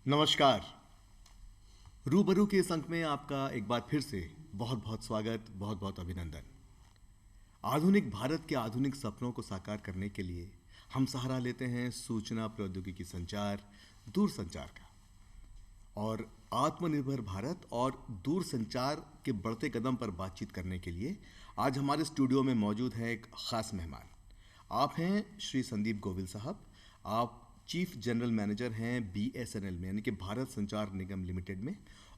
नमस्कार। रूबरू के इस अंक में आपका एक बार फिर से बहुत बहुत स्वागत, बहुत बहुत अभिनंदन। आधुनिक भारत के आधुनिक सपनों को साकार करने के लिए हम सहारा लेते हैं सूचना प्रौद्योगिकी संचार, दूर संचार का। और आत्मनिर्भर भारत और दूर संचार के बढ़ते कदम पर बातचीत करने के लिए आज हमारे स्टूडियो में मौजूद है एक खास मेहमान। आप हैं श्री संदीप गोविल साहब। आप चीफ जनरल मैनेजर हैं BSNL में, यानी कि भारत संचार निगम लिमिटेड में,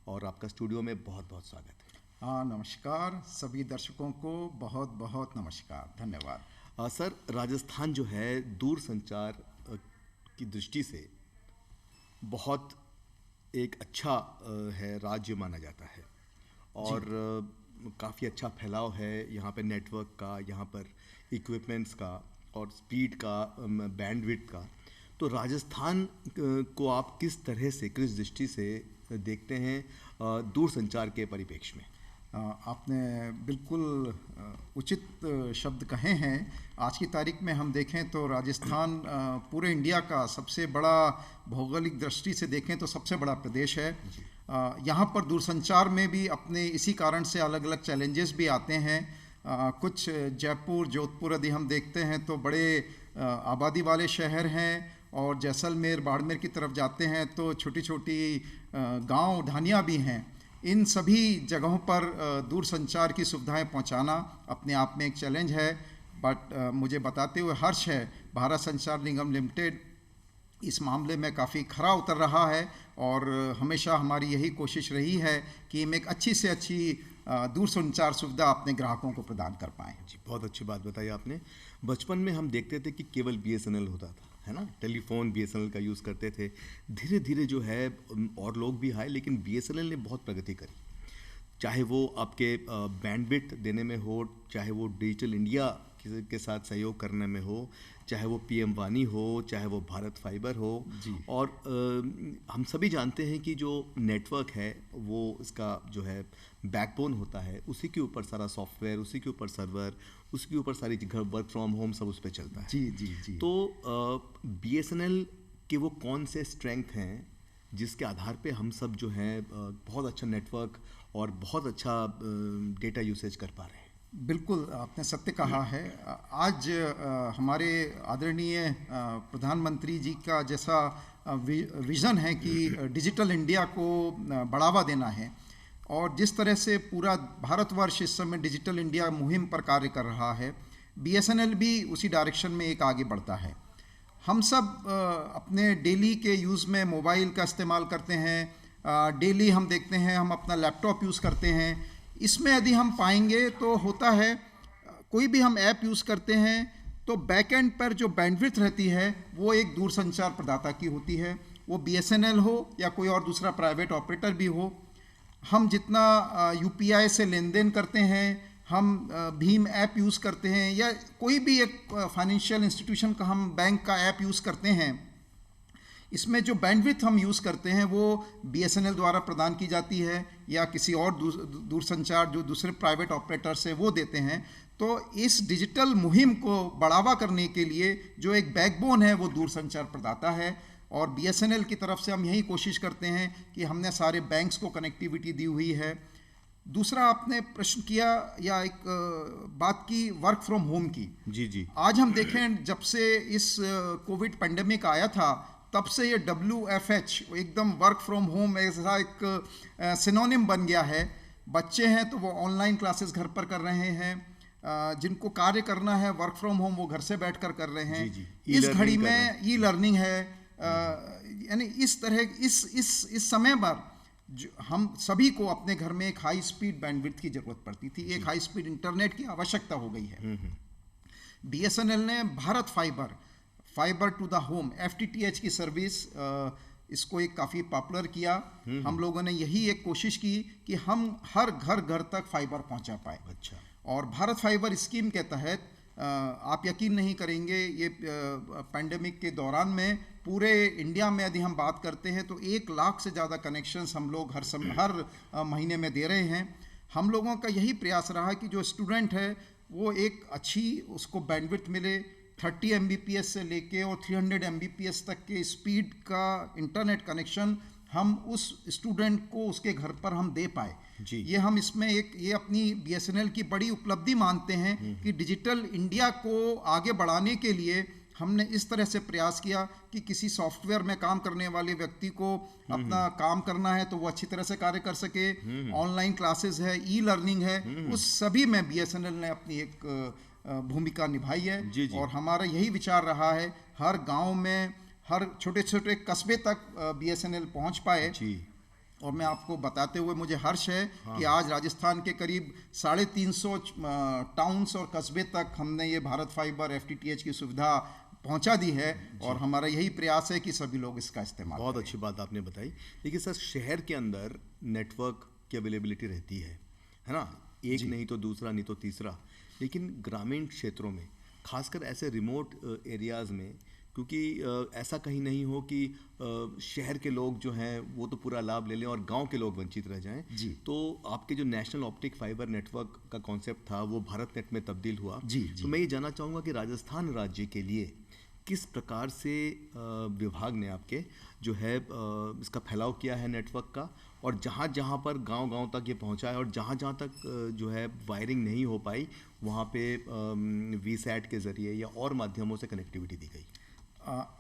और आपका स्टूडियो में बहुत बहुत स्वागत है। हाँ, नमस्कार सभी दर्शकों को बहुत बहुत नमस्कार, धन्यवाद। सर, राजस्थान जो है दूर संचार की दृष्टि से बहुत एक अच्छा है राज्य माना जाता है, और काफ़ी अच्छा फैलाव है यहाँ पे नेटवर्क का, यहाँ पर इक्विपमेंट्स का और स्पीड का, बैंडविड्थ का। तो राजस्थान को आप किस तरह से, किस दृष्टि से देखते हैं दूर संचार के परिप्रेक्ष्य में? आपने बिल्कुल उचित शब्द कहे हैं। आज की तारीख में हम देखें तो राजस्थान पूरे इंडिया का सबसे बड़ा, भौगोलिक दृष्टि से देखें तो सबसे बड़ा प्रदेश है। यहाँ पर दूरसंचार में भी अपने इसी कारण से अलग अलग चैलेंजेस भी आते हैं। कुछ जयपुर, जोधपुर आदि हम देखते हैं तो बड़े आबादी वाले शहर हैं, और जैसलमेर, बाड़मेर की तरफ जाते हैं तो छोटी छोटी गांव ढानियाँ भी हैं। इन सभी जगहों पर दूर संचार की सुविधाएं पहुंचाना अपने आप में एक चैलेंज है। बट मुझे बताते हुए हर्ष है, भारत संचार निगम लिमिटेड इस मामले में काफ़ी खरा उतर रहा है, और हमेशा हमारी यही कोशिश रही है कि हम एक अच्छी से अच्छी दूर संचार सुविधा अपने ग्राहकों को प्रदान कर पाएँ। जी, बहुत अच्छी बात बताई आपने। बचपन में हम देखते थे कि केवल BSNL होता था, है ना, टेलीफोन BSNL का यूज़ करते थे। धीरे धीरे जो है और लोग भी आए, लेकिन BSNL ने बहुत प्रगति करी। चाहे वो आपके बैंडविड्थ देने में हो, चाहे वो डिजिटल इंडिया के साथ सहयोग करने में हो, चाहे वो PM वानी हो, चाहे वो भारत फाइबर हो जी। और हम सभी जानते हैं कि जो नेटवर्क है वो इसका जो है बैकबोन होता है, उसी के ऊपर सारा सॉफ्टवेयर, उसी के ऊपर सर्वर, उसके ऊपर सारी घर, वर्क फ्रॉम होम सब उस पर चलता है। जी जी जी। तो BSNL के वो कौन से स्ट्रेंथ हैं जिसके आधार पे हम सब जो हैं बहुत अच्छा नेटवर्क और बहुत अच्छा डेटा यूसेज कर पा रहे हैं? बिल्कुल, आपने सत्य कहा है। आज हमारे आदरणीय प्रधानमंत्री जी का जैसा विज़न है कि डिजिटल इंडिया को बढ़ावा देना है, और जिस तरह से पूरा भारतवर्ष इस समय डिजिटल इंडिया मुहिम पर कार्य कर रहा है, BSNL भी उसी डायरेक्शन में एक आगे बढ़ता है। हम सब अपने डेली के यूज़ में मोबाइल का इस्तेमाल करते हैं। डेली हम देखते हैं, हम अपना लैपटॉप यूज़ करते हैं। इसमें यदि हम पाएंगे तो होता है, कोई भी हम ऐप यूज़ करते हैं तो बैक एंड पर जो बैंडविड्थ रहती है वो एक दूरसंचार प्रदाता की होती है, वो BSNL हो या कोई और दूसरा प्राइवेट ऑपरेटर भी हो। हम जितना UPI से लेन देन करते हैं, हम भीम ऐप यूज़ करते हैं, या कोई भी एक फाइनेंशियल इंस्टीट्यूशन का हम बैंक का ऐप यूज़ करते हैं, इसमें जो बैंडविड्थ हम यूज़ करते हैं वो BSNL द्वारा प्रदान की जाती है, या किसी और दूरसंचार जो दूसरे प्राइवेट ऑपरेटर्स हैं वो देते हैं। तो इस डिजिटल मुहिम को बढ़ावा करने के लिए जो एक बैकबोन है वो दूरसंचार प्रदाता है, और BSNL की तरफ से हम यही कोशिश करते हैं कि हमने सारे बैंक्स को कनेक्टिविटी दी हुई है। दूसरा, आपने प्रश्न किया या एक बात की वर्क फ्रॉम होम की। जी जी। आज हम देखें, जब से इस कोविड पेंडेमिक आया था तब से ये WFH एकदम वर्क फ्रॉम होम ऐसा एक सिनोनिम बन गया है। बच्चे हैं तो वो ऑनलाइन क्लासेस घर पर कर रहे हैं, जिनको कार्य करना है वर्क फ्रॉम होम वो घर से बैठकर कर रहे हैं। जी, इस घड़ी में E-लर्निंग है, यानी इस तरह इस समय पर हम सभी को अपने घर में एक हाई स्पीड बैंडविड्थ की जरूरत पड़ती थी, एक हाई स्पीड इंटरनेट की आवश्यकता हो गई है। BSNL ने Bharat fibre to the home FTTH की सर्विस, इसको एक काफ़ी पॉपुलर किया। हम लोगों ने यही एक कोशिश की कि हम हर घर तक फाइबर पहुंचा पाए। अच्छा। और भारत फाइबर स्कीम के तहत आप यकीन नहीं करेंगे, ये पैंडेमिक के दौरान में पूरे इंडिया में यदि हम बात करते हैं तो 1 लाख से ज़्यादा कनेक्शंस हम लोग हर महीने में दे रहे हैं। हम लोगों का यही प्रयास रहा कि जो स्टूडेंट है वो एक अच्छी उसको बैंडविड्थ मिले, 30 Mbps से लेके और 300 Mbps तक के स्पीड का इंटरनेट कनेक्शन हम उस स्टूडेंट को उसके घर पर हम दे पाए। जी। ये हम इसमें ये अपनी बीएसएनएल की बड़ी उपलब्धि मानते हैं कि डिजिटल इंडिया को आगे बढ़ाने के लिए हमने इस तरह से प्रयास किया कि किसी सॉफ्टवेयर में काम करने वाले व्यक्ति को अपना काम करना है तो वो अच्छी तरह से कार्य कर सके। ऑनलाइन क्लासेस है, ई लर्निंग है, उस सभी में बीएसएनएल ने अपनी एक भूमिका निभाई है। जी जी। और हमारा यही विचार रहा है हर गांव में, हर छोटे छोटे कस्बे तक बीएसएनएल पहुंच पाए। जी। और मैं आपको बताते हुए मुझे हर्ष है कि आज राजस्थान के करीब 350 टाउन्स और कस्बे तक हमने ये भारत फाइबर एफटीटीएच की सुविधा पहुंचा दी है। और हमारा यही प्रयास है कि सभी लोग इसका इस्तेमाल बहुत करें। अच्छी बात आपने बताई। देखिए सर, शहर के अंदर नेटवर्क की अवेलेबिलिटी रहती है ना, एक नहीं तो दूसरा, नहीं तो तीसरा। लेकिन ग्रामीण क्षेत्रों में, खासकर ऐसे रिमोट एरियाज़ में, क्योंकि ऐसा कहीं नहीं हो कि शहर के लोग जो हैं वो तो पूरा लाभ ले लें और गांव के लोग वंचित रह जाएं। जी। तो आपके जो नेशनल ऑप्टिक फाइबर नेटवर्क का कॉन्सेप्ट था वो भारत नेट में तब्दील हुआ। जी। तो मैं ये जानना चाहूँगा कि राजस्थान राज्य के लिए किस प्रकार से विभाग ने आपके जो है इसका फैलाव किया है नेटवर्क का, और जहाँ जहाँ पर गांव-गांव तक ये पहुँचा है और जहाँ जहाँ तक जो है वायरिंग नहीं हो पाई वहाँ पे वीसैट के ज़रिए या और माध्यमों से कनेक्टिविटी दी गई।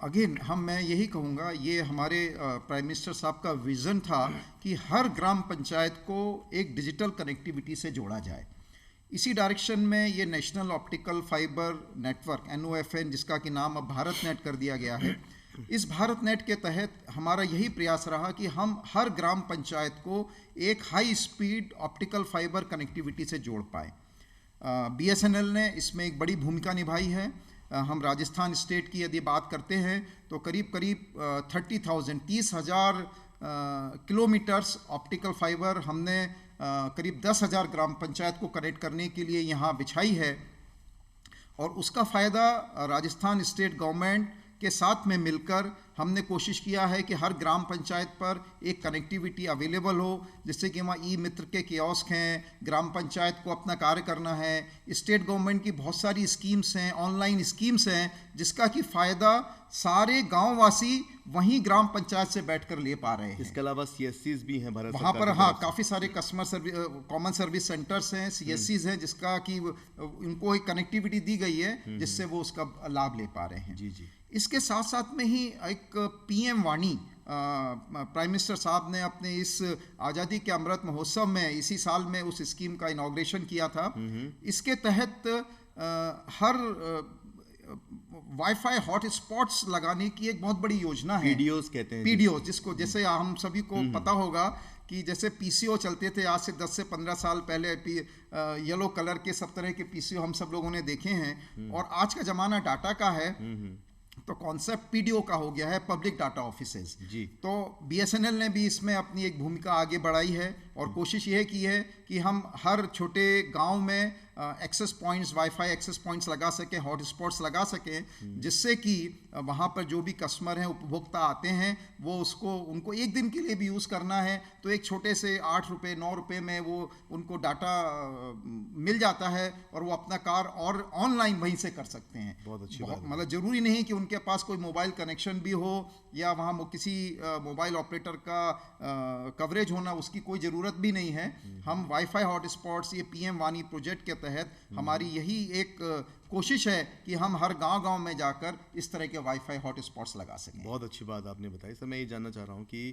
अगेन मैं यही कहूँगा, ये हमारे प्राइम मिनिस्टर साहब का विज़न था कि हर ग्राम पंचायत को एक डिजिटल कनेक्टिविटी से जोड़ा जाए। इसी डायरेक्शन में ये national optical fibre network NOFN, जिसका कि नाम अब भारत नेट कर दिया गया है, इस भारत नेट के तहत हमारा यही प्रयास रहा कि हम हर ग्राम पंचायत को एक high speed optical fibre connectivity से जोड़ पाए। BSNL ने इसमें एक बड़ी भूमिका निभाई है। हम राजस्थान स्टेट की यदि बात करते हैं तो करीब 30,000 किलोमीटर्स ऑप्टिकल फाइबर हमने करीब 10,000 ग्राम पंचायत को कनेक्ट करने के लिए यहाँ बिछाई है। और उसका फ़ायदा राजस्थान स्टेट गवर्नमेंट के साथ में मिलकर हमने कोशिश किया है कि हर ग्राम पंचायत पर एक कनेक्टिविटी अवेलेबल हो, जिससे कि वहाँ ई मित्र के कियोस्क हैं, ग्राम पंचायत को अपना कार्य करना है। स्टेट गवर्नमेंट की बहुत सारी स्कीम्स हैं, ऑनलाइन स्कीम्स हैं, जिसका कि फ़ायदा सारे गांववासी वहीं ग्राम पंचायत से बैठकर ले पा रहे हैं। इसके अलावा CSCs भी हैं भारत वहाँ सरकार पर। की हाँ, तरफ से। काफ़ी सारे customer service common service centres हैं, CSCs हैं, जिसका कि उनको एक कनेक्टिविटी दी गई है जिससे वो उसका लाभ ले पा रहे हैं। जी जी। इसके साथ साथ में ही एक PM वाणी प्राइम मिनिस्टर साहब ने अपने इस आज़ादी के अमृत महोत्सव में इसी साल में उस स्कीम का इनॉग्रेशन किया था। इसके तहत हर वाईफाई हॉटस्पॉट्स लगाने की एक बहुत बड़ी योजना है। PDOs कहते हैं। PDOs, जिसको जैसे हम सभी को पता होगा कि जैसे PCO चलते थे आज से 10 से 15 साल पहले, येलो कलर के सब तरह के PCO हम सब लोगों ने देखे हैं। और आज का ज़माना डाटा का है, तो कॉन्सेप्ट PDO का हो गया है, पब्लिक डाटा ऑफिसेज। जी। तो BSNL ने भी इसमें अपनी एक भूमिका आगे बढ़ाई है और कोशिश यह की है कि हम हर छोटे गांव में access points, wifi access points लगा सकें, हॉटस्पॉट्स लगा सकें, जिससे कि वहाँ पर जो भी कस्टमर हैं, उपभोक्ता आते हैं, वो उनको एक दिन के लिए भी यूज़ करना है तो एक छोटे से 8 रुपये 9 रुपये में वो उनको डाटा मिल जाता है और वो अपना कार्य और ऑनलाइन वहीं से कर सकते हैं। बहुत अच्छी बात है। मतलब ज़रूरी नहीं कि उनके पास कोई मोबाइल कनेक्शन भी हो या वहाँ किसी मोबाइल ऑपरेटर का कवरेज होना, उसकी कोई ज़रूरत भी नहीं है। हम वाईफाई हॉटस्पॉट्स, ये PM वाणी प्रोजेक्ट के तहत हमारी यही एक कोशिश है कि हम हर गांव-गांव में जाकर इस तरह के वाईफाई हॉटस्पॉट्स लगा सकें। बहुत अच्छी बात आपने बताई सर। मैं ये जानना चाह रहा हूँ कि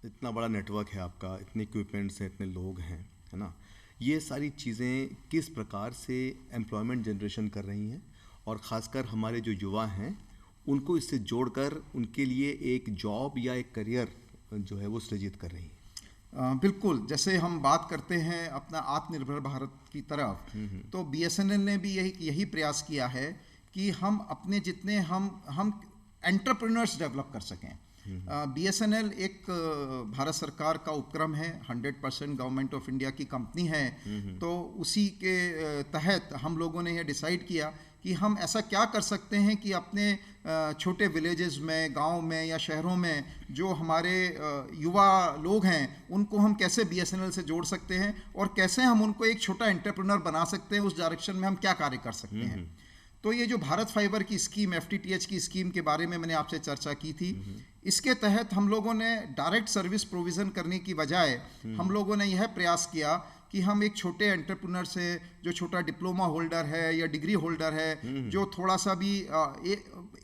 इतना बड़ा नेटवर्क है आपका, इतने इक्विपमेंट्स हैं, इतने लोग हैं, है ना, ये सारी चीज़ें किस प्रकार से एम्प्लॉयमेंट जनरेशन कर रही हैं, और ख़ासकर हमारे जो युवा हैं उनको इससे जोड़कर उनके लिए एक जॉब या एक करियर जो है वो सृजित कर रही हैं? बिल्कुल, जैसे हम बात करते हैं अपना आत्मनिर्भर भारत की तरफ, तो BSNL ने भी यही प्रयास किया है कि हम अपने जितने हम एंटरप्रेन्योर्स डेवलप कर सकें। BSNL एक भारत सरकार का उपक्रम है, 100% गवर्नमेंट ऑफ इंडिया की कंपनी है। तो उसी के तहत हम लोगों ने यह डिसाइड किया कि हम ऐसा क्या कर सकते हैं कि अपने छोटे विलेजेस में, गांव में या शहरों में जो हमारे युवा लोग हैं उनको हम कैसे BSNL से जोड़ सकते हैं और कैसे हम उनको एक छोटा एंटरप्रेन्योर बना सकते हैं, उस डायरेक्शन में हम क्या कार्य कर सकते हैं। तो ये जो भारत फाइबर की स्कीम, FTTH की स्कीम के बारे में मैंने आपसे चर्चा की थी, इसके तहत हम लोगों ने डायरेक्ट सर्विस प्रोविज़न करने की बजाय हम लोगों ने यह प्रयास किया कि हम एक छोटे एंटरप्रेन्योर से, जो छोटा डिप्लोमा होल्डर है या डिग्री होल्डर है, जो थोड़ा सा भी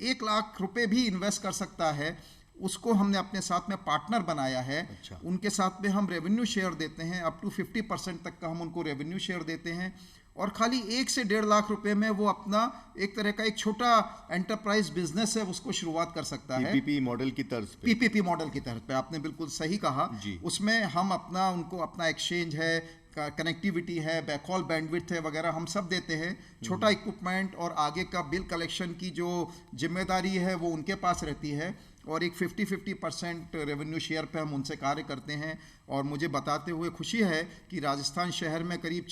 1 लाख रुपए भी इन्वेस्ट कर सकता है, उसको हमने अपने साथ में पार्टनर बनाया है। अच्छा। उनके साथ में हम रेवेन्यू शेयर देते हैं, अप टू 50% तक का हम उनको रेवेन्यू शेयर देते हैं, और खाली 1 से 1.5 लाख रुपए में वो अपना एक तरह का एक छोटा एंटरप्राइज बिजनेस है, उसको शुरुआत कर सकता है। PPP मॉडल की तर्ज पे। PPP मॉडल की तहत पे आपने बिल्कुल सही कहा जी। उसमें हम अपना उनको अपना एक्सचेंज है, कनेक्टिविटी है, बैकहॉल बैंडविड्थ है वगैरह हम सब देते हैं। छोटा इक्विपमेंट और आगे का बिल कलेक्शन की जो जिम्मेदारी है वो उनके पास रहती है, और एक 50-50% रेवेन्यू शेयर पे हम उनसे कार्य करते हैं। और मुझे बताते हुए खुशी है कि राजस्थान शहर में करीब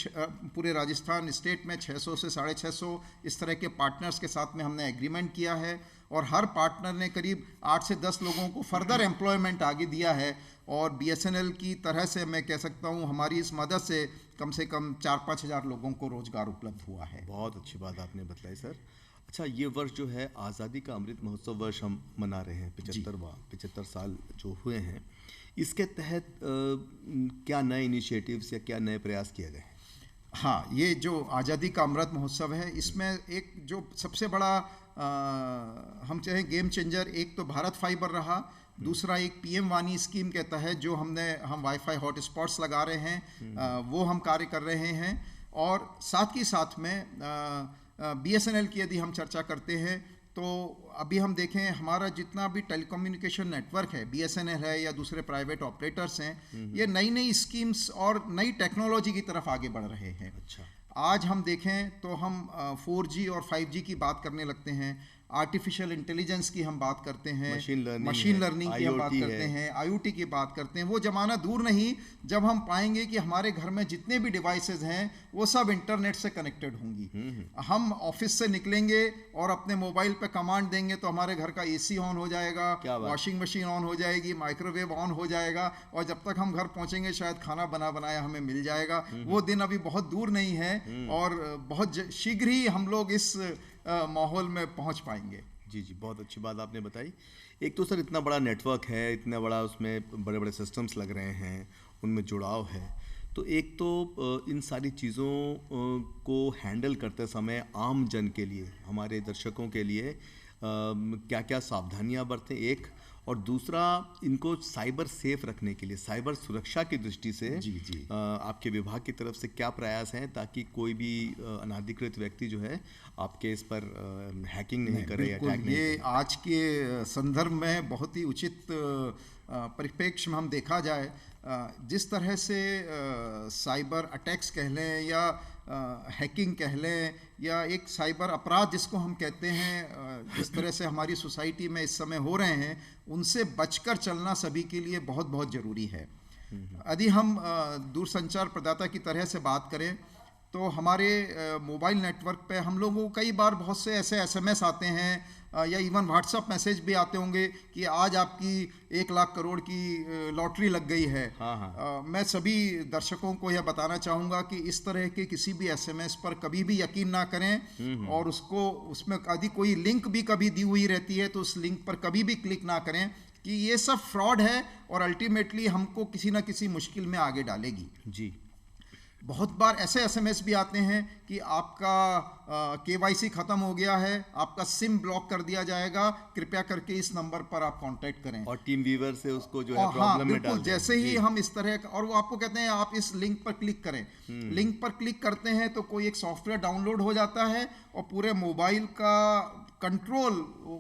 पूरे राजस्थान स्टेट में 600 से 650 इस तरह के पार्टनर्स के साथ में हमने एग्रीमेंट किया है, और हर पार्टनर ने करीब 8 से 10 लोगों को फर्दर एम्प्लॉयमेंट आगे दिया है। और BSNL की तरह से मैं कह सकता हूँ हमारी इस मदद से कम 4-5 हज़ार लोगों को रोजगार उपलब्ध हुआ है। बहुत अच्छी बात आपने बताई सर। अच्छा, ये वर्ष जो है आज़ादी का अमृत महोत्सव वर्ष हम मना रहे हैं, 75 साल जो हुए हैं, इसके तहत क्या नए इनिशिएटिव्स या क्या नए प्रयास किए गए हैं? हाँ, ये जो आज़ादी का अमृत महोत्सव है, इसमें एक जो सबसे बड़ा हम चाहें गेम चेंजर, एक तो भारत फाइबर रहा, दूसरा एक PM वानी स्कीम के तहत जो हम वाईफाई हॉटस्पॉट्स लगा रहे हैं, वो हम कार्य कर रहे हैं। और साथ ही साथ में BSNL की यदि हम चर्चा करते हैं तो अभी हम देखें हमारा जितना भी टेलीकम्युनिकेशन नेटवर्क है, BSNL है या दूसरे प्राइवेट ऑपरेटर्स हैं, ये नई नई स्कीम्स और नई टेक्नोलॉजी की तरफ आगे बढ़ रहे हैं। अच्छा। आज हम देखें तो हम 4G और 5G की बात करने लगते हैं, आर्टिफिशियल इंटेलिजेंस की हम बात करते हैं, मशीन लर्निंग की हम बात करते हैं, IoT की बात करते हैं। वो ज़माना दूर नहीं जब हम पाएंगे कि हमारे घर में जितने भी डिवाइसेस हैं वो सब इंटरनेट से कनेक्टेड होंगी। हम ऑफिस से निकलेंगे और अपने मोबाइल पे कमांड देंगे तो हमारे घर का AC ऑन हो जाएगा, वॉशिंग मशीन ऑन हो जाएगी, माइक्रोवेव ऑन हो जाएगा, और जब तक हम घर पहुंचेंगे शायद खाना बनाया हमें मिल जाएगा। वो दिन अभी बहुत दूर नहीं है, और बहुत शीघ्र ही हम लोग इस माहौल में पहुंच पाएंगे। जी, बहुत अच्छी बात आपने बताई। एक तो सर इतना बड़ा नेटवर्क है, इतना बड़ा उसमें बड़े बड़े सिस्टम्स लग रहे हैं, उनमें जुड़ाव है, तो एक तो इन सारी चीज़ों को हैंडल करते समय आम जन के लिए, हमारे दर्शकों के लिए क्या क्या सावधानियां बरतें, एक, और दूसरा इनको साइबर सेफ रखने के लिए, साइबर सुरक्षा की दृष्टि से आपके विभाग की तरफ से क्या प्रयास हैं ताकि कोई भी अनाधिकृत व्यक्ति जो है आपके इस पर हैकिंग नहीं करे या अटैक नहीं करे? ये आज के संदर्भ में बहुत ही उचित परिप्रेक्ष्य में हम देखा जाए, जिस तरह से साइबर अटैक्स कह लें या हैकिंग कह लें या एक साइबर अपराध जिसको हम कहते हैं, जिस तरह से हमारी सोसाइटी में इस समय हो रहे हैं, उनसे बचकर चलना सभी के लिए बहुत बहुत ज़रूरी है। यदि हम दूरसंचार प्रदाता की तरह से बात करें तो हमारे मोबाइल नेटवर्क पे हम लोगों को कई बार बहुत से ऐसे SMS आते हैं या इवन व्हाट्सअप मैसेज भी आते होंगे कि आज आपकी 1 लाख करोड़ की लॉटरी लग गई है। मैं सभी दर्शकों को यह बताना चाहूँगा कि इस तरह के किसी भी SMS पर कभी भी यकीन ना करें, और उसमें यदि कोई लिंक भी कभी दी हुई रहती है तो उस लिंक पर कभी भी क्लिक ना करें, कि ये सब फ्रॉड है और अल्टीमेटली हमको किसी ना किसी मुश्किल में आगे डालेगी। जी, बहुत बार ऐसे SMS भी आते हैं कि आपका KYC ख़त्म हो गया है, आपका सिम ब्लॉक कर दिया जाएगा, कृपया करके इस नंबर पर आप कांटेक्ट करें, और टीम वीवर से उसको जो है प्रॉब्लम में डाल दें। जैसे ही हम इस तरह का, और वो आपको कहते हैं आप इस लिंक पर क्लिक करें, लिंक पर क्लिक करते हैं तो कोई एक सॉफ्टवेयर डाउनलोड हो जाता है और पूरे मोबाइल का कंट्रोल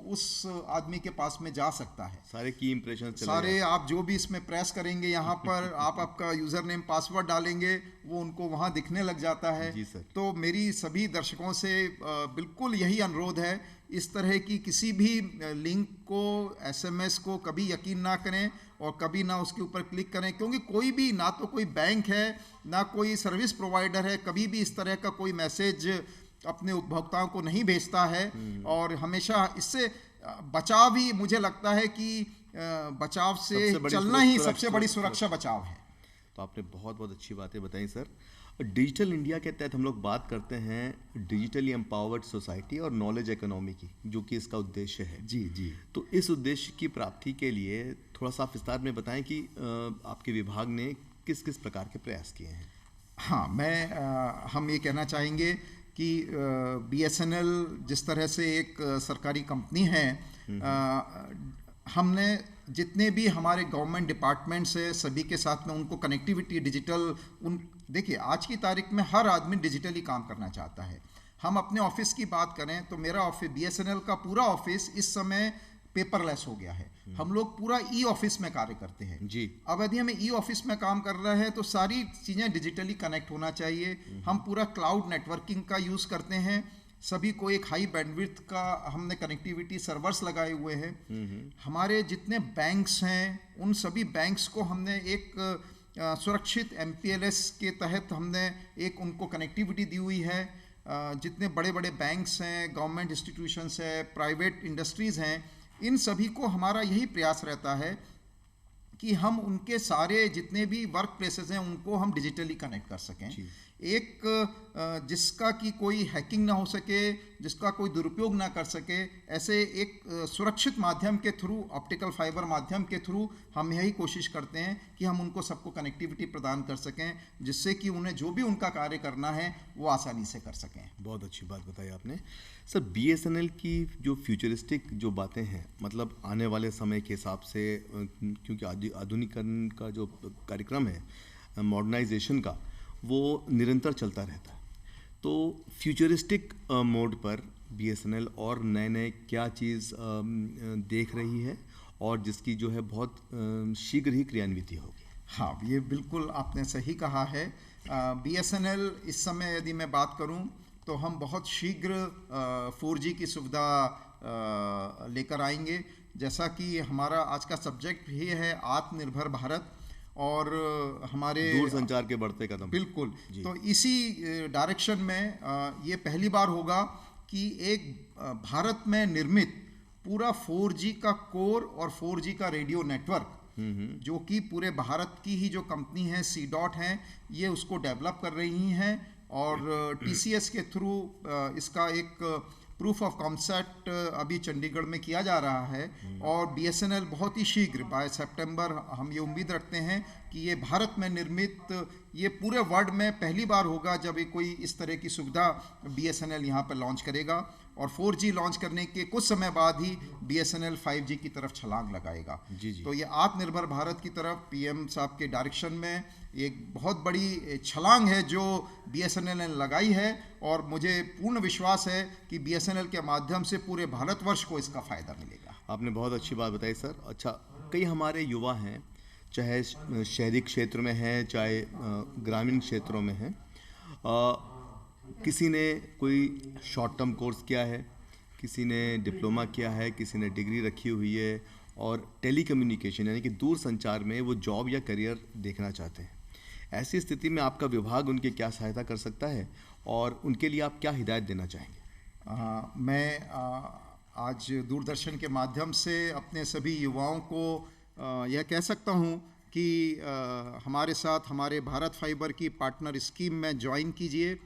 उस आदमी के पास में जा सकता है। सारे की इंप्रेशन सारे आप जो भी इसमें प्रेस करेंगे, यहाँ पर आप आपका यूजर नेम पासवर्ड डालेंगे, वो उनको वहाँ दिखने लग जाता है। जी सर। तो मेरी सभी दर्शकों से बिल्कुल यही अनुरोध है, इस तरह की किसी भी लिंक को, SMS को कभी यकीन ना करें और कभी ना उसके ऊपर क्लिक करें, क्योंकि कोई भी, ना तो कोई बैंक है ना कोई सर्विस प्रोवाइडर है, कभी भी इस तरह का कोई मैसेज अपने उपभोक्ताओं को नहीं भेजता है। और हमेशा इससे बचाव ही, मुझे लगता है कि बचाव से चलना ही सबसे बड़ी सुरक्षा बचाव है। तो आपने बहुत बहुत अच्छी बातें बताई सर। डिजिटल इंडिया के तहत हम लोग बात करते हैं डिजिटली एम्पावर्ड सोसाइटी और नॉलेज इकोनॉमी की, जो कि इसका उद्देश्य है। जी जी। तो इस उद्देश्य की प्राप्ति के लिए थोड़ा सा विस्तार में बताएं कि आपके विभाग ने किस किस प्रकार के प्रयास किए हैं। हाँ, हम ये कहना चाहेंगे कि बीएसएनएल जिस तरह से एक सरकारी कंपनी है, हमने जितने भी हमारे गवर्नमेंट डिपार्टमेंट्स है सभी के साथ में उनको कनेक्टिविटी डिजिटल देखिए, आज की तारीख में हर आदमी डिजिटली काम करना चाहता है। हम अपने ऑफिस की बात करें तो मेरा ऑफिस, बीएसएनएल का पूरा ऑफिस इस समय पेपरलेस हो गया है। हम लोग पूरा ई ऑफिस में कार्य करते हैं जी। अब यदि हमें ई ऑफिस में काम कर रहे हैं तो सारी चीज़ें डिजिटली कनेक्ट होना चाहिए। हम पूरा क्लाउड नेटवर्किंग का यूज़ करते हैं। सभी को एक हाई बैंडविड्थ का हमने कनेक्टिविटी सर्वर्स लगाए हुए हैं। हमारे जितने बैंक्स हैं उन सभी बैंक्स को हमने एक सुरक्षित MPLS के तहत हमने एक उनको कनेक्टिविटी दी हुई है। जितने बड़े बड़े बैंक्स हैं, गवर्नमेंट इंस्टीट्यूशंस हैं, प्राइवेट इंडस्ट्रीज़ हैं, इन सभी को हमारा यही प्रयास रहता है कि हम उनके सारे जितने भी वर्क प्लेसेस हैं उनको हम डिजिटली कनेक्ट कर सकें। एक जिसका कि कोई हैकिंग ना हो सके, जिसका कोई दुरुपयोग ना कर सके, ऐसे एक सुरक्षित माध्यम के थ्रू, ऑप्टिकल फाइबर माध्यम के थ्रू हम यही कोशिश करते हैं कि हम उनको सबको कनेक्टिविटी प्रदान कर सकें, जिससे कि उन्हें जो भी उनका कार्य करना है वो आसानी से कर सकें। बहुत अच्छी बात बताई आपने सर। BSNL की जो फ्यूचरिस्टिक जो बातें हैं, मतलब आने वाले समय के हिसाब से, क्योंकि आधुनिकीकरण का जो कार्यक्रम है, मॉडर्नाइजेशन का, वो निरंतर चलता रहता है। तो फ्यूचरिस्टिक मोड पर BSNL और नए नए क्या चीज़ देख रही है और जिसकी जो है बहुत शीघ्र ही क्रियान्विति होगी। हाँ, ये बिल्कुल आपने सही कहा है। BSNL इस समय यदि मैं बात करूं तो हम बहुत शीघ्र 4G की सुविधा लेकर आएंगे। जैसा कि हमारा आज का सब्जेक्ट भी है आत्मनिर्भर भारत और हमारे दूरसंचार के बढ़ते कदम, बिल्कुल। तो इसी डायरेक्शन में ये पहली बार होगा कि एक भारत में निर्मित पूरा 4G का कोर और 4G का रेडियो नेटवर्क, जो कि पूरे भारत की ही जो कंपनी है C-DOT है, ये उसको डेवलप कर रही हैं और TCS के थ्रू इसका एक प्रूफ ऑफ कॉन्सेप्ट अभी चंडीगढ़ में किया जा रहा है और BSNL बहुत ही शीघ्र बाय सितंबर हम ये उम्मीद रखते हैं कि ये भारत में निर्मित, ये पूरे वर्ल्ड में पहली बार होगा जब ये कोई इस तरह की सुविधा BSNL यहाँ पर लॉन्च करेगा। और 4G लॉन्च करने के कुछ समय बाद ही BSNL 5G की तरफ छलांग लगाएगा। तो ये आत्मनिर्भर भारत की तरफ PM साहब के डायरेक्शन में एक बहुत बड़ी छलांग है जो BSNL ने लगाई है और मुझे पूर्ण विश्वास है कि BSNL के माध्यम से पूरे भारतवर्ष को इसका फ़ायदा मिलेगा। आपने बहुत अच्छी बात बताई सर। अच्छा, कई हमारे युवा हैं, चाहे शहरी क्षेत्र में हैं चाहे ग्रामीण क्षेत्रों में हैं, किसी ने कोई शॉर्ट टर्म कोर्स किया है, किसी ने डिप्लोमा किया है, किसी ने डिग्री रखी हुई है और टेलीकम्युनिकेशन यानी कि दूर संचार में वो जॉब या करियर देखना चाहते हैं। ऐसी स्थिति में आपका विभाग उनकी क्या सहायता कर सकता है और उनके लिए आप क्या हिदायत देना चाहेंगे? मैं आज दूरदर्शन के माध्यम से अपने सभी युवाओं को यह कह सकता हूं कि हमारे साथ हमारे भारत फाइबर की पार्टनर स्कीम में ज्वाइन कीजिए।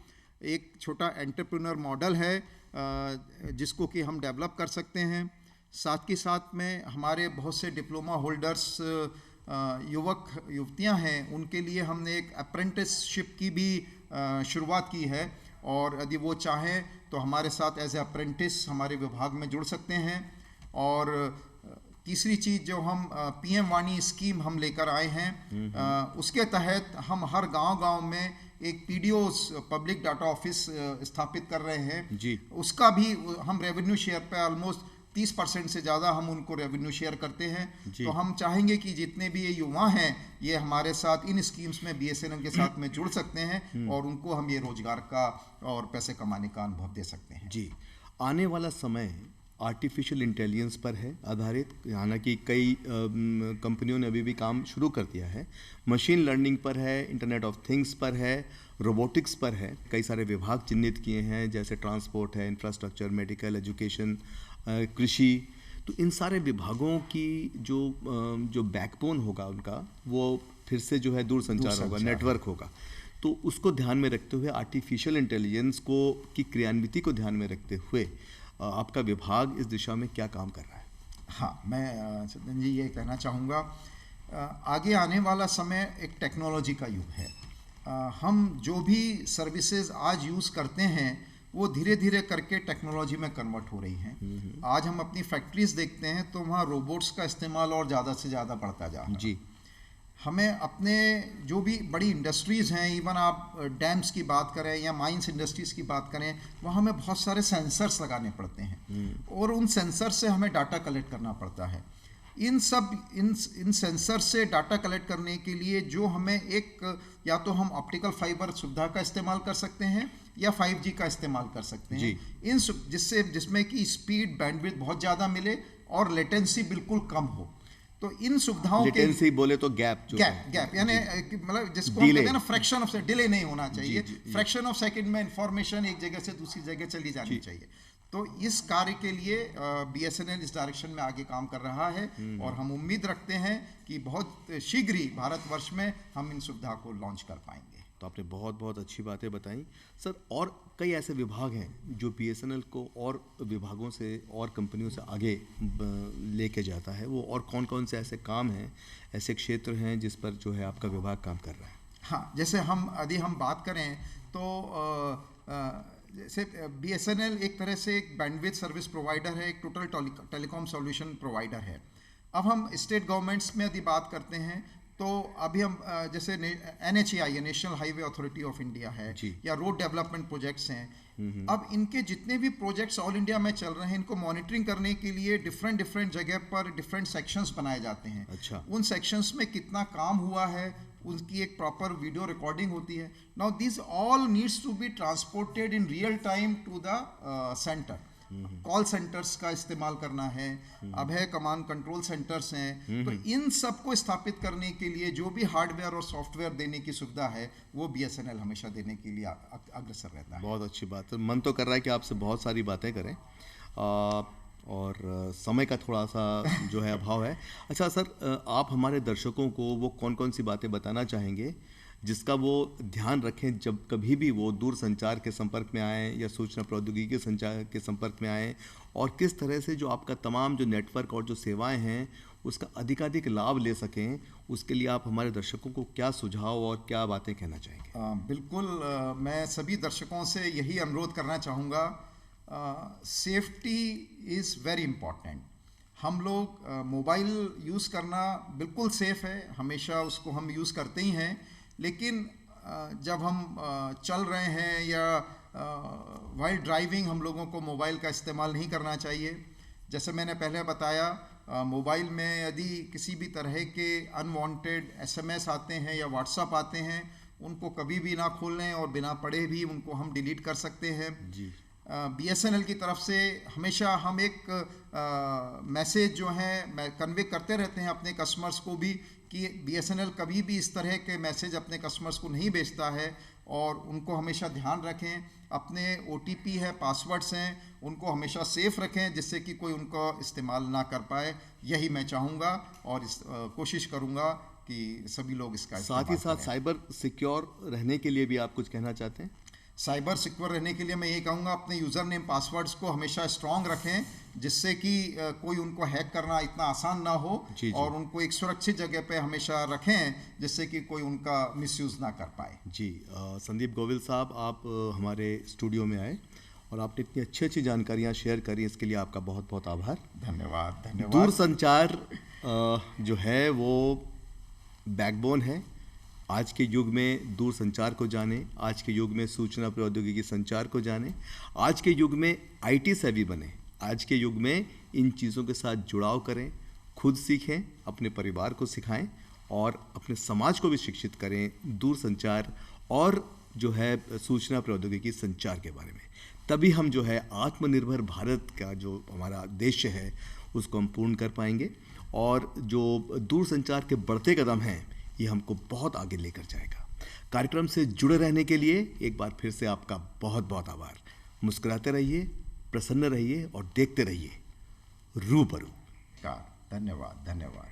एक छोटा एंटरप्रेन्योर मॉडल है जिसको कि हम डेवलप कर सकते हैं। साथ ही साथ में हमारे बहुत से डिप्लोमा होल्डर्स युवक युवतियां हैं, उनके लिए हमने एक अप्रेंटिसशिप की भी शुरुआत की है और यदि वो चाहें तो हमारे साथ एज ए अप्रेंटिस हमारे विभाग में जुड़ सकते हैं। और तीसरी चीज़ जो हम PM वाणी स्कीम हम लेकर आए हैं, उसके तहत हम हर गांव-गांव में एक PDOs पब्लिक डाटा ऑफिस स्थापित कर रहे हैं जी। उसका भी हम रेवेन्यू शेयर पे ऑलमोस्ट 30% से ज़्यादा हम उनको रेवेन्यू शेयर करते हैं। तो हम चाहेंगे कि जितने भी ये युवा हैं ये हमारे साथ इन स्कीम्स में BSNL के साथ में जुड़ सकते हैं और उनको हम ये रोजगार का और पैसे कमाने का अनुभव दे सकते हैं। जी, आने वाला समय आर्टिफिशियल इंटेलिजेंस पर है आधारित, हालांकि कई कंपनियों ने अभी भी काम शुरू कर दिया है। मशीन लर्निंग पर है, इंटरनेट ऑफ थिंग्स पर है, रोबोटिक्स पर है। कई सारे विभाग चिन्हित किए हैं जैसे ट्रांसपोर्ट है, इंफ्रास्ट्रक्चर, मेडिकल, एजुकेशन, कृषि। तो इन सारे विभागों की जो बैकबोन होगा उनका, वो फिर से जो है दूरसंचार होगा, नेटवर्क होगा। तो उसको ध्यान में रखते हुए, आर्टिफिशियल इंटेलिजेंस को की क्रियान्विति को ध्यान में रखते हुए आपका विभाग इस दिशा में क्या काम कर रहा है? हाँ, मैं चंदन जी ये कहना चाहूँगा, आगे आने वाला समय एक टेक्नोलॉजी का युग है। हम जो भी सर्विसेज आज यूज़ करते हैं वो धीरे धीरे करके टेक्नोलॉजी में कन्वर्ट हो रही हैं। आज हम अपनी फैक्ट्रीज देखते हैं तो वहाँ रोबोट्स का इस्तेमाल और ज़्यादा से ज़्यादा बढ़ता जा रहा है। जी। हमें अपने जो भी बड़ी इंडस्ट्रीज़ हैं, इवन आप डैम्स की बात करें या माइंस इंडस्ट्रीज़ की बात करें, वहाँ हमें बहुत सारे सेंसर्स लगाने पड़ते हैं और उन सेंसर से हमें डाटा कलेक्ट करना पड़ता है। इन सेंसर से डाटा कलेक्ट करने के लिए जो हमें या तो हम ऑप्टिकल फाइबर सुविधा का इस्तेमाल कर सकते हैं या 5G का इस्तेमाल कर सकते हैं, जिसमें कि स्पीड बैंडविड्थ बहुत ज़्यादा मिले और लेटेंसी बिल्कुल कम हो। तो इन सुविधाओं के लेटेंसी बोले तो गैप यानी मतलब जिसको हम कहते हैं ना फ्रैक्शन ऑफ डिले नहीं होना चाहिए। फ्रैक्शन ऑफ सेकंड में इंफॉर्मेशन एक जगह से दूसरी जगह चली जानी चाहिए। तो इस कार्य के लिए BSNL इस डायरेक्शन में आगे काम कर रहा है और हम उम्मीद रखते हैं कि बहुत शीघ्र ही भारतवर्ष में हम इन सुविधा को लॉन्च कर पाएंगे। तो आपने बहुत बहुत अच्छी बातें बताई सर। और कई ऐसे विभाग हैं जो BSNL को और विभागों से और कंपनियों से आगे लेके जाता है, वो और कौन कौन से ऐसे काम हैं, ऐसे क्षेत्र हैं जिस पर जो है आपका विभाग काम कर रहा है? हाँ, जैसे यदि हम बात करें तो जैसे BSNL एक तरह से एक बैंडविड्थ सर्विस प्रोवाइडर है, एक टोटल टेलीकॉम सॉल्यूशन प्रोवाइडर है। अब हम स्टेट गवर्नमेंट्स में यदि बात करते हैं तो अभी हम जैसे NHAI है, national highway authority of India है, या रोड डेवलपमेंट प्रोजेक्ट्स हैं। अब इनके जितने भी प्रोजेक्ट्स ऑल इंडिया में चल रहे हैं, इनको मॉनिटरिंग करने के लिए डिफरेंट जगह पर डिफरेंट सेक्शंस बनाए जाते हैं। अच्छा। उन सेक्शंस में कितना काम हुआ है उनकी एक प्रॉपर वीडियो रिकॉर्डिंग होती है। Now this all needs to be transported in real time to the centre. Call centres का इस्तेमाल करना है, अभय कमांड कंट्रोल सेंटर्स हैं। तो इन सब को स्थापित करने के लिए जो भी हार्डवेयर और सॉफ्टवेयर देने की सुविधा है वो BSNL हमेशा देने के लिए अग्रसर रहता है। बहुत अच्छी बात है। मन तो कर रहा है कि आपसे बहुत सारी बातें करें और समय का थोड़ा सा जो है अभाव है। अच्छा सर, आप हमारे दर्शकों को वो कौन कौन सी बातें बताना चाहेंगे जिसका वो ध्यान रखें जब कभी भी वो दूर संचार के संपर्क में आएँ या सूचना प्रौद्योगिकी के संचार के संपर्क में आएँ, और किस तरह से जो आपका तमाम जो नेटवर्क और जो सेवाएं हैं उसका अधिकाधिक लाभ ले सकें, उसके लिए आप हमारे दर्शकों को क्या सुझाव और क्या बातें कहना चाहेंगे? बिल्कुल, मैं सभी दर्शकों से यही अनुरोध करना चाहूँगा, सेफ्टी इज़ वेरी इम्पॉर्टेंट। हम लोग मोबाइल यूज़ करना बिल्कुल सेफ़ है, हमेशा उसको हम यूज़ करते ही हैं, लेकिन जब हम चल रहे हैं या वाइल ड्राइविंग हम लोगों को मोबाइल का इस्तेमाल नहीं करना चाहिए। जैसे मैंने पहले बताया, मोबाइल में यदि किसी भी तरह के अनवांटेड SMS आते हैं या व्हाट्सएप आते हैं, उनको कभी भी ना खोलें और बिना पढ़े भी उनको हम डिलीट कर सकते हैं। जी। BSNL की तरफ से हमेशा हम एक मैसेज जो है कन्वे करते रहते हैं अपने कस्टमर्स को भी कि BSNL कभी भी इस तरह के मैसेज अपने कस्टमर्स को नहीं भेजता है, और उनको हमेशा ध्यान रखें। अपने OTP है, पासवर्ड्स हैं, उनको हमेशा सेफ रखें जिससे कि कोई उनको इस्तेमाल ना कर पाए। यही मैं चाहूँगा और कोशिश करूँगा कि सभी लोग इसका साथ ही साथ साइबर सिक्योर रहने के लिए भी आप कुछ कहना चाहते हैं? साइबर सिक्योर रहने के लिए मैं ये कहूँगा, अपने यूज़र नेम पासवर्ड्स को हमेशा स्ट्रॉन्ग रखें जिससे कि कोई उनको हैक करना इतना आसान ना हो। जी। और उनको एक सुरक्षित जगह पे हमेशा रखें जिससे कि कोई उनका मिसयूज़ ना कर पाए। जी। संदीप गोविल साहब, आप हमारे स्टूडियो में आए और आपने इतनी अच्छी अच्छी जानकारियाँ शेयर करी, इसके लिए आपका बहुत बहुत आभार। धन्यवाद। धन्यवाद। दूर संचार जो है वो बैकबोन है। आज के युग में दूर संचार को जाने, आज के युग में सूचना प्रौद्योगिकी संचार को जाने, आज के युग में IT सेवी बने, आज के युग में इन चीज़ों के साथ जुड़ाव करें, खुद सीखें, अपने परिवार को सिखाएं और अपने समाज को भी शिक्षित करें दूर संचार और जो है सूचना प्रौद्योगिकी संचार के बारे में। तभी हम जो है आत्मनिर्भर भारत का जो हमारा उद्देश्य है उसको हम पूर्ण कर पाएंगे, और जो दूर संचार के बढ़ते कदम हैं ये हमको बहुत आगे लेकर जाएगा। कार्यक्रम से जुड़े रहने के लिए एक बार फिर से आपका बहुत बहुत आभार। मुस्कुराते रहिए, प्रसन्न रहिए और देखते रहिए रूबरू। धन्यवाद। धन्यवाद।